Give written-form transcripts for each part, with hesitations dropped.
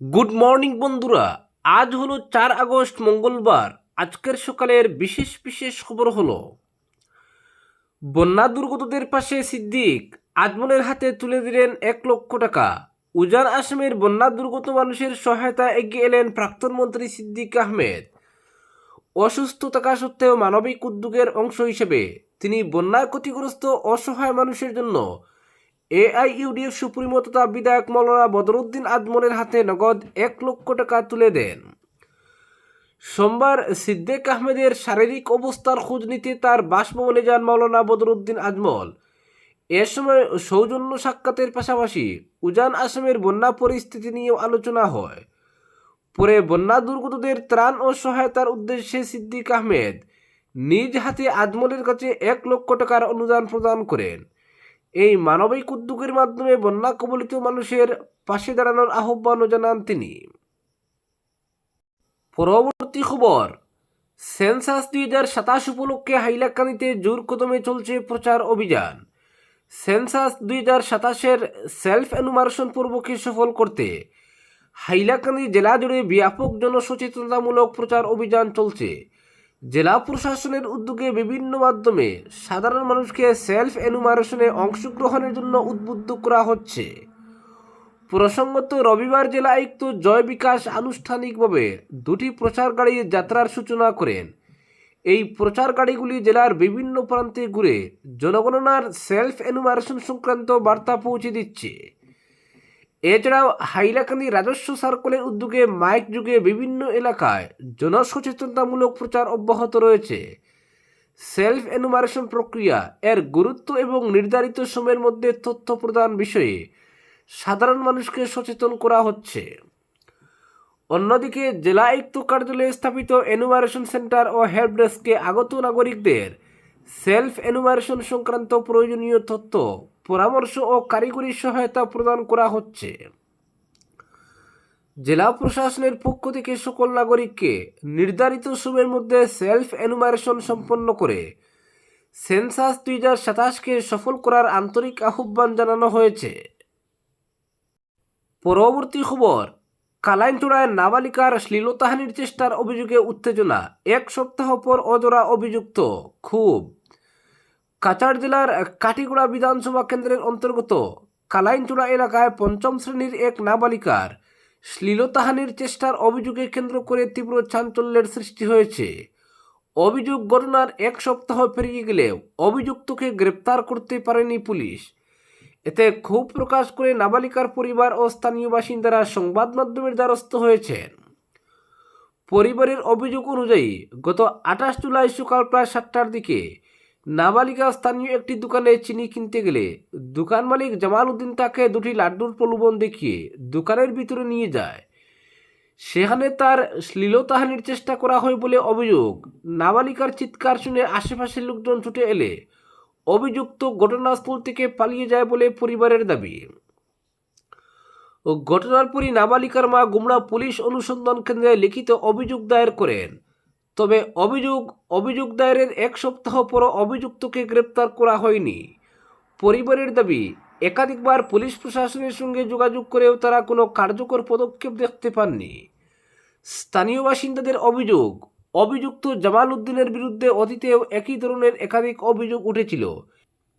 Good morning বন্ধুরা। আজ হলো 4 আগস্ট মঙ্গলবার। আজকের সকালের বিশেষ বিশেষ খবর হলো বন্যা দুর্গতদের পাশে সিদ্দিক আজমলের হাতে তুলে দিলেন 1 লক্ষ টাকা। উজান আসামের বন্যা দুর্গত মানুষের সহায়তা এগিয়ে এলেন প্রাক্তন মন্ত্রী সিদ্দিক আহমেদ। অসুস্থ থাকা সত্ত্বেও মানবিক উদ্যোগের অংশ হিসেবে তিনি বন্যায় ক্ষতিগ্রস্ত অসহায় মানুষের জন্য এআইইউডিএফ সুপ্রিমো তথা বিধায়ক মৌলানা বদরুদ্দিন আজমলের হাতে নগদ 1 লক্ষ টাকা তুলে দেন। সোমবার সিদ্দিক আহমেদের শারীরিক অবস্থার খোঁজ নিতে তার বাসভবনে যান মৌলানা বদরুদ্দিন আজমল। এ সময় সৌজন্য সাক্ষাতের পাশাপাশি উজান আসামের বন্যা পরিস্থিতি নিয়েও আলোচনা হয়। পরে বন্যা দুর্গতদের ত্রাণ ও সহায়তার উদ্দেশ্যে সিদ্দিক আহমেদ নিজ হাতে আজমলের কাছে 1 লক্ষ টাকার অনুদান প্রদান করেন। এই মানবিক উদ্যোগের মাধ্যমে বন্যা কবলিত মানুষের পাশে দাঁড়ানোর আহ্বানও জানান তিনি। পরবর্তী খবর, সেন্সাস 2027 উপলক্ষে হাইলাকান্দিতে জোর কদমে চলছে প্রচার অভিযান। সেন্সাস 2027-এর সেলফ এনুমারেশন পর্বকে সফল করতে হাইলাকান্দি জেলা জুড়ে ব্যাপক জনসচেতনতামূলক প্রচার অভিযান চলছে। জেলা প্রশাসনের উদ্যোগে বিভিন্ন মাধ্যমে সাধারণ মানুষকে সেলফ এনুমারেশনে অংশগ্রহণের জন্য উদ্বুদ্ধ করা হচ্ছে। প্রসঙ্গত, রবিবার জেলা আয়ুক্ত জয় বিকাশ আনুষ্ঠানিকভাবে 2টি প্রচার গাড়ির যাত্রার সূচনা করেন। এই প্রচার গাড়িগুলি জেলার বিভিন্ন প্রান্তে ঘুরে জনগণনার সেলফ এনুমারেশন সংক্রান্ত বার্তা পৌঁছে দিচ্ছে। এছাড়াও হাইলাকান্দি রাজস্ব সার্কেলের উদ্যোগে মাইক যুগে বিভিন্ন এলাকায় জনসচেতনতামূলক প্রচার অব্যাহত রয়েছে। সেলফ এনুমারেশন প্রক্রিয়া, এর গুরুত্ব এবং নির্ধারিত সময়ের মধ্যে তথ্য প্রদান বিষয়ে সাধারণ মানুষকে সচেতন করা হচ্ছে। অন্যদিকে জেলা আয়ুক্ত কার্যালয়ে স্থাপিত এনুমারেশন সেন্টার ও হেল্প ডেস্কে আগত নাগরিকদের সেলফ এনুমারেশন সংক্রান্ত প্রয়োজনীয় তথ্য, পরামর্শ ও কারিগরি সহায়তা প্রদান করা হচ্ছে। জেলা প্রশাসনের পক্ষ থেকে সকল নাগরিককে নির্ধারিত সময়ের মধ্যে সেলফ এনুমারেশন সম্পন্ন করে সেন্সাস 2027-কে সফল করার আন্তরিক আহ্বান জানানো হয়েছে। পরবর্তী খবর, কালাইনচূড়ায় নাবালিকার শ্লীলতাহানির চেষ্টার অভিযোগে উত্তেজনা, 1 সপ্তাহ পর অধরা অভিযুক্ত খুব। কাছাড় জেলার কাটিগড়া বিধানসভা কেন্দ্রের অন্তর্গত কালাইনচূড়া এলাকায় 5ম শ্রেণীর এক নাবালিকার শ্লীলতাহানির চেষ্টার অভিযোগে কেন্দ্র করে তীব্র চাঞ্চল্যের সৃষ্টি হয়েছে। অভিযোগ ঘটনার 1 সপ্তাহ পেরিয়ে গেলেও অভিযুক্তকে গ্রেপ্তার করতে পারেনি পুলিশ। এতে ক্ষোভ প্রকাশ করে নাবালিকার পরিবার ও স্থানীয় বাসিন্দারা সংবাদ মাধ্যমের দ্বারস্থ হয়েছেন। পরিবারের অভিযোগ অনুযায়ী গত 28 জুলাই সকাল প্রায় 7টার দিকে নাবালিকা স্থানীয় একটি দোকানে চিনি কিনতে গেলে দোকান মালিক জামাল উদ্দিন তাকে 2টি লাড্ডুর প্রলোভন দেখিয়ে দোকানের ভিতরে নিয়ে যায়। সেখানে তার শ্লীলতাহানির চেষ্টা করা হয় বলে অভিযোগ। নাবালিকার চিৎকার শুনে আশেপাশের লোকজন ছুটে এলে অভিযুক্ত ঘটনাস্থল থেকে পালিয়ে যায় বলে পরিবারের দাবি। ঘটনার পরই নাবালিকার মা গুমরা পুলিশ অনুসন্ধান কেন্দ্রে লিখিত অভিযোগ দায়ের করেন। তবে অভিযোগ দায়েরের 1 সপ্তাহ পর অভিযুক্তকে গ্রেপ্তার করা হয়নি। পরিবারের দাবি, একাধিকবার পুলিশ প্রশাসনের সঙ্গে যোগাযোগ করেও তারা কোনো কার্যকর পদক্ষেপ দেখতে পাননি। স্থানীয় বাসিন্দাদের অভিযোগ, অভিযুক্ত জামাল উদ্দিনের বিরুদ্ধে অতীতেও একই ধরনের একাধিক অভিযোগ উঠেছিল।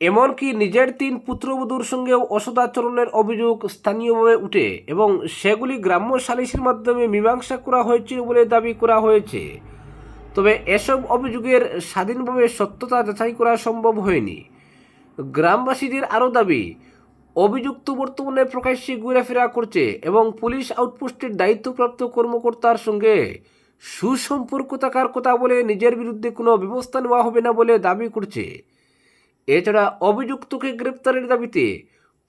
এমনকি নিজের 3 পুত্রবধূর সঙ্গেও অসদাচরণের অভিযোগ স্থানীয়ভাবে উঠে এবং সেগুলি গ্রাম্য সালিসের মাধ্যমে মীমাংসা করা হয়েছিল বলে দাবি করা হয়েছে। তবে এসব অভিযোগের স্বাধীনভাবে সত্যতা যাচাই করা সম্ভব হয়নি। গ্রামবাসীদের আরও দাবি, অভিযুক্ত বর্তমানে প্রকাশ্যে ঘোরাফেরা করছে এবং পুলিশ আউটপোস্টের দায়িত্বপ্রাপ্ত কর্মকর্তার সঙ্গে সুসম্পর্ক থাকার কথা বলে নিজের বিরুদ্ধে কোনো ব্যবস্থা নেওয়া হবে না বলে দাবি করছে। এছাড়া অভিযুক্তকে গ্রেপ্তারের দাবিতে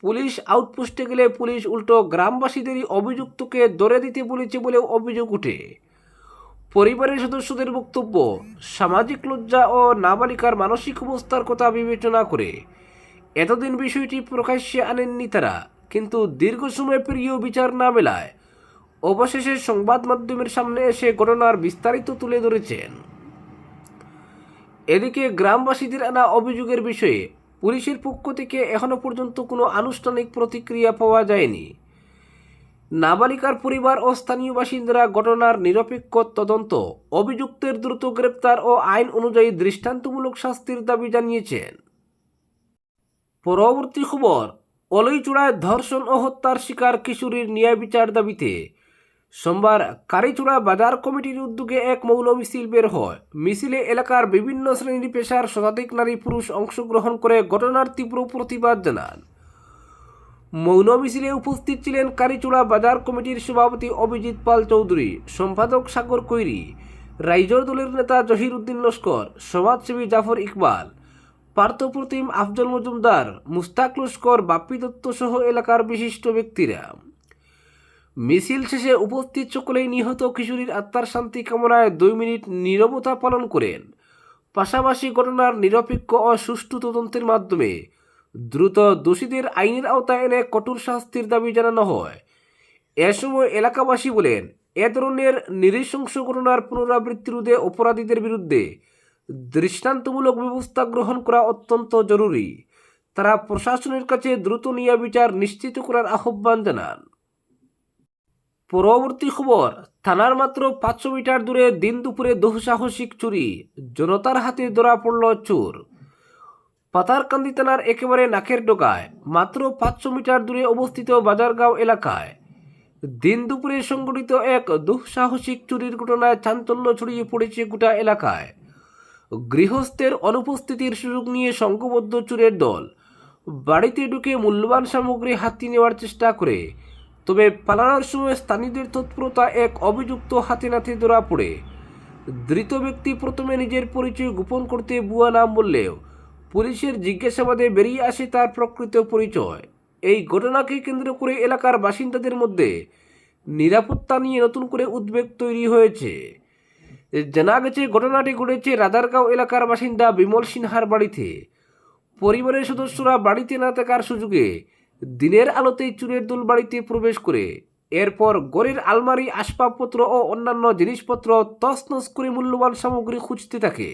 পুলিশ আউটপোস্টে গেলে পুলিশ উল্টো গ্রামবাসীদেরই অভিযুক্তকে ধরে দিতে বলেছে বলেও অভিযোগ ওঠে। পরিবারের সদস্যদের বক্তব্য, সামাজিক লজ্জা ও নাবালিকার মানসিক অবস্থার কথা বিবেচনা করে এতদিন বিষয়টি প্রকাশ্যে আনেননি তারা, কিন্তু দীর্ঘ সময় পেরিয়েও বিচার না মেলায় অবশেষে সংবাদ মাধ্যমের সামনে এসে ঘটনার বিস্তারিত তুলে ধরেছেন। এদিকে গ্রামবাসীদের আনা অভিযোগের বিষয়ে পুলিশের পক্ষ থেকে এখনো পর্যন্ত কোনো আনুষ্ঠানিক প্রতিক্রিয়া পাওয়া যায়নি। নাবালিকার পরিবার ও স্থানীয় বাসিন্দারা ঘটনার নিরপেক্ষ তদন্ত, অভিযুক্তের দ্রুত গ্রেপ্তার ও আইন অনুযায়ী দৃষ্টান্তমূলক শাস্তির দাবি জানিয়েছেন। পরবর্তী খবর, অলইচূড়ায় ধর্ষণ ও হত্যার শিকার কিশোরীর ন্যায় বিচার দাবিতে সোমবার কারিচূড়া বাজার কমিটির উদ্যোগে এক মৌন মিছিল বের হয়। মিছিলে এলাকার বিভিন্ন শ্রেণীর পেশার শতাধিক নারী পুরুষ অংশগ্রহণ করে ঘটনার তীব্র প্রতিবাদ জানান। মৌন মিছিলে উপস্থিত ছিলেন কারিচূড়া বাজার কমিটির সভাপতি অভিজিৎ পাল চৌধুরী, সম্পাদক সাগর কৈরি, রাইজর দলের নেতা জহির উদ্দিন লস্কর, সমাজসেবী জাফর ইকবাল, পার্থপ্রতিম আফজল মজুমদার, মুস্তাক লস্কর, বাপ্পি দত্ত সহ এলাকার বিশিষ্ট ব্যক্তিরা। মিছিল শেষে উপস্থিত সকলেই নিহত কিশোরীর আত্মার শান্তি কামনায় 2 মিনিট নীরবতা পালন করেন। পাশাপাশি ঘটনার নিরপেক্ষ ও সুষ্ঠু তদন্তের মাধ্যমে দ্রুত দোষীদের আইনের আওতায় এনে কঠোর শাস্তির দাবি জানানো হয়। এ সময় এলাকাবাসী বলেন, এ ধরনের নৃশংস ঘটনার পুনরাবৃত্তি রোধে অপরাধীদের বিরুদ্ধে দৃষ্টান্তমূলক ব্যবস্থা গ্রহণ করা অত্যন্ত জরুরি। তারা প্রশাসনের কাছে দ্রুত ন্যায় বিচার নিশ্চিত করার আহ্বান জানান। পরবর্তী খবর, থানার মাত্র 500 মিটার দূরে দিন দুপুরে দুঃসাহসিক চুরি, জনতার হাতে ধরা পড়ল চোর। পাতারকান্দি থানার একেবারে নাকের ডোকায় মাত্র 500 মিটার দূরে অবস্থিত বাজারগাঁও এলাকায় দিন দুপুরে সংঘটিত এক দুঃসাহসিক চুরির ঘটনায় চাঞ্চল্য ছড়িয়ে পড়েছে গোটা এলাকায়। গৃহস্থের অনুপস্থিতির সুযোগ নিয়ে সংঘবদ্ধ চোরের দল বাড়িতে ঢুকে মূল্যবান সামগ্রী হাতিয়ে নেওয়ার চেষ্টা করে, তবে পালানোর সময় স্থানীয়দের তৎপরতা এক অভিযুক্ত হাতে নাতে ধরা পড়ে। ধৃত ব্যক্তি প্রথমে নিজের পরিচয় গোপন করতে ভুয়া নাম বললেও পুলিশের জিজ্ঞাসাবাদে বেরিয়ে আসে তার প্রকৃত পরিচয়। এই ঘটনাকে কেন্দ্র করে এলাকার বাসিন্দাদের মধ্যে নিরাপত্তা নিয়ে নতুন করে উদ্বেগ তৈরি হয়েছে। জানা গেছে, ঘটনাটি ঘটেছে রাজারগাঁও এলাকার বাসিন্দা বিমল সিনহার বাড়িতে। পরিবারের সদস্যরা বাড়িতে না থাকার সুযোগে দিনের আলোতেই চোরের দল বাড়িতে প্রবেশ করে এরপর ঘরের আলমারি, আসবাবপত্র ও অন্যান্য জিনিসপত্র তছনছ করে মূল্যবান সামগ্রী খুঁজতে থাকে।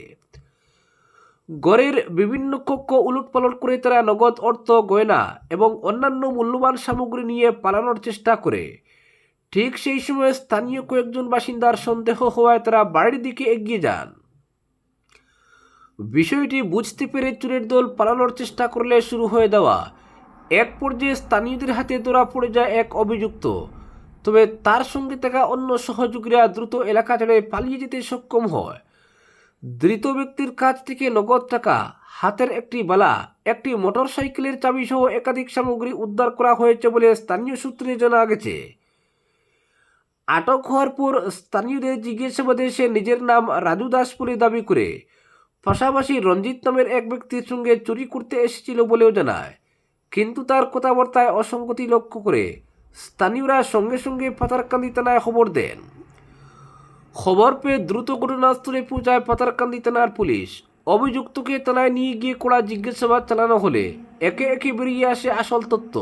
ঘরের বিভিন্ন কক্ষ উলটপালট করে তারা নগদ অর্থ, গয়না এবং অন্যান্য মূল্যবান সামগ্রী নিয়ে পালানোর চেষ্টা করে। ঠিক সেই সময় স্থানীয় কয়েকজন বাসিন্দার সন্দেহ হওয়ায় তারা বাড়ির দিকে এগিয়ে যান। বিষয়টি বুঝতে পেরে চোরের দল পালানোর চেষ্টা করলে শুরু হয়ে দেওয়া এক পর্যায়ে স্থানীয়দের হাতে ধরা পড়ে যায় এক অভিযুক্ত। তবে তার সঙ্গে থাকা অন্য সহযোগীরা দ্রুত এলাকা ছেড়ে পালিয়ে যেতে সক্ষম হয়। ধৃত ব্যক্তির কাছ থেকে নগদ টাকা, হাতের একটি বালা, একটি মোটরসাইকেলের চাবি সহ একাধিক সামগ্রী উদ্ধার করা হয়েছে বলে স্থানীয় সূত্রে জানা গেছে। আটক হওয়ার পর স্থানীয়দের জিজ্ঞাসাবাদে সে নিজের নাম রাজু দাস বলে দাবি করে, পাশাপাশি রঞ্জিত নামের এক ব্যক্তির সঙ্গে চুরি করতে এসেছিল বলেও জানায়। কিন্তু তার কথাবার্তায় অসঙ্গতি লক্ষ্য করে স্থানীয়রা সঙ্গে সঙ্গে পাতারকান্দি থানায় খবর দেন। খবর পেয়ে দ্রুত ঘটনাস্থলে পৌঁছায় পাতারকান্দি থানার পুলিশ। অভিযুক্তকে থানায় নিয়ে গিয়ে কড়া জিজ্ঞাসাবাদ চালানো হলে একে একে বেরিয়ে আসে আসল তথ্য।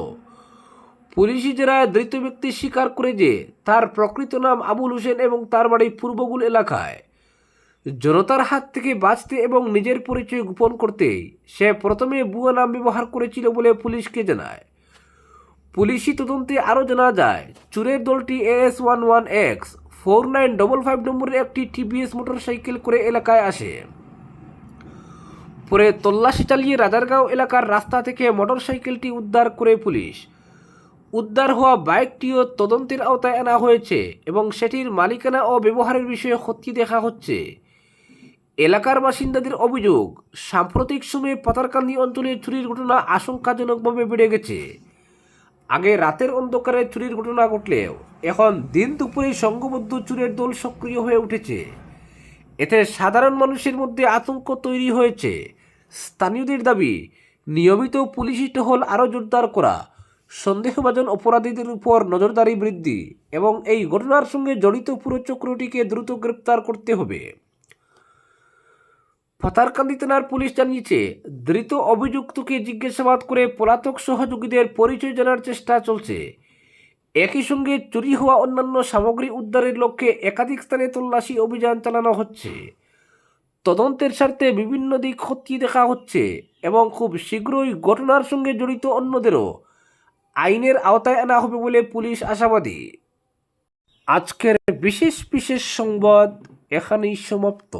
পুলিশি জেরায় ধৃত ব্যক্তি স্বীকার করে যে তার প্রকৃত নাম আবুল হোসেন এবং তার বাড়ি পূর্বগুল এলাকায়। জনতার হাত থেকে বাঁচতে এবং নিজের পরিচয় গোপন করতে সে প্রথমে ভুয়া নাম ব্যবহার করেছিল বলে পুলিশকে জানায়। পুলিশি তদন্তে আরও জানা যায়, চোরের দলটি AS11X 4955 নম্বরের একটি TVS মোটরসাইকেল করে এলাকায় আসে। পরে তল্লাশি চালিয়ে রাজারগাঁও এলাকার রাস্তা থেকে মোটরসাইকেলটি উদ্ধার করে পুলিশ। উদ্ধার হওয়া বাইকটিও তদন্তের আওতায় আনা হয়েছে এবং সেটির মালিকানা ও ব্যবহারের বিষয়ে খতিয়ে দেখা হচ্ছে। এলাকার বাসিন্দাদের অভিযোগ, সাম্প্রতিক সময়ে পাতারকান্দি অঞ্চলে চুরির ঘটনা আশঙ্কাজনকভাবে বেড়ে গেছে। আগে রাতের অন্ধকারে চুরির ঘটনা ঘটলেও এখন দিন দুপুরে সংঘবদ্ধ চোরের দল সক্রিয় হয়ে উঠেছে। এতে সাধারণ মানুষের মধ্যে আতঙ্ক তৈরি হয়েছে। স্থানীয়দের দাবি, নিয়মিত পুলিশি টহল আরও জোরদার করা, সন্দেহভাজন অপরাধীদের উপর নজরদারি বৃদ্ধি এবং এই ঘটনার সঙ্গে জড়িত পুরো চক্রটিকে দ্রুত গ্রেপ্তার করতে হবে। পাতারকান্দি থানার পুলিশ জানিয়েছে, ধৃত অভিযুক্তকে জিজ্ঞাসাবাদ করে পলাতক সহযোগীদের পরিচয় জানার চেষ্টা চলছে। একই সঙ্গে চুরি হওয়া অন্যান্য সামগ্রী উদ্ধারের লক্ষ্যে একাধিক স্থানে তল্লাশি অভিযান চালানো হচ্ছে। তদন্তের স্বার্থে বিভিন্ন দিক খতিয়ে দেখা হচ্ছে এবং খুব শীঘ্রই ঘটনার সঙ্গে জড়িত অন্যদেরও আইনের আওতায় আনা হবে বলে পুলিশ আশাবাদী। আজকের বিশেষ সংবাদ এখানেই সমাপ্ত।